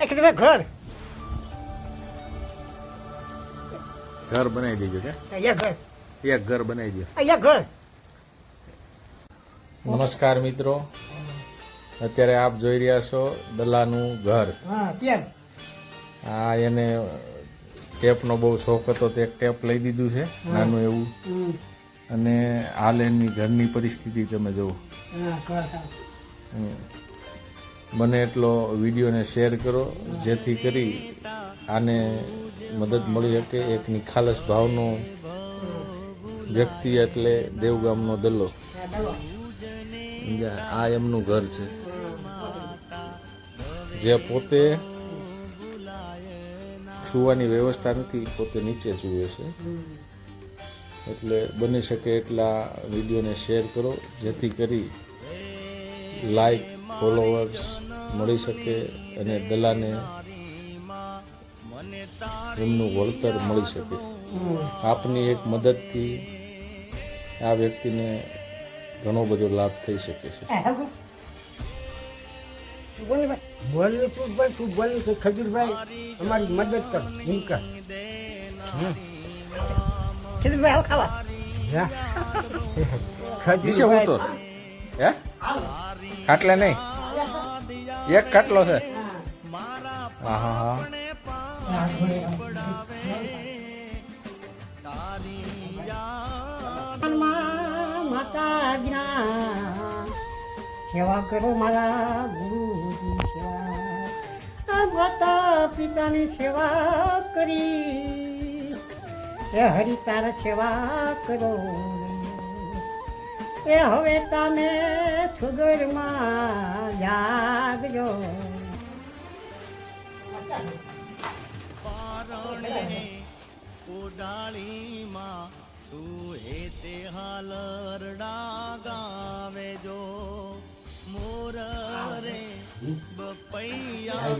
કીધું ઘર ઘર બનાવી દેજો કે અહીંયા ઘર એક ઘર બનાવી દો. અહીંયા ઘર. નમસ્કાર મિત્રો, અત્યારે આપ જોઈ રહ્યા છો દલાનું ઘર. હા કેમ આ એને ટેપનો બહુ શોખ હતો તો એક ટેપ લઈ દીધું છે નાનું એવું. અને હાલ એની ઘરની પરિસ્થિતિ તમે જુઓ. હા ઘર બને એટલો વિડીયોને શેર કરો જેથી કરી આને મદદ મળી શકે. એક નિખાલસ ભાવનો વ્યક્તિ એટલે દેવગામનો દલ્લો. આ એમનું ઘર છે જે પોતે સુવાની વ્યવસ્થા નથી, પોતે નીચે સૂવે છે. એટલે બની શકે એટલા વિડીયોને શેર કરો જેથી કરી લાઈક ફોલોવર્સ મળી શકે અને દલાને એમનું વળતર મળી શકે. આપની એક મદદથી આ વ્યક્તિને ઘણો બધો લાભ થઈ શકે છે. તું બોલ ખજૂરભાઈ અમારી મદદ કર ભૂમિકા. ખજૂરભાઈ આવો ખાવા. નીચે ઉતર. હે ખાટલે નહીં, એક ખાટલો છે. હા હા હા. માતાજીના સેવા કરો મારા ગુરુજી સેવા, માતા પિતાની સેવા કરી એ હરિ તારા સેવા કરો એ હવે તમે સુગરમાં જાગજો. ઉડાળીમાં તું હેતે હાલરડા ગાવે જો મોર રે બપૈયા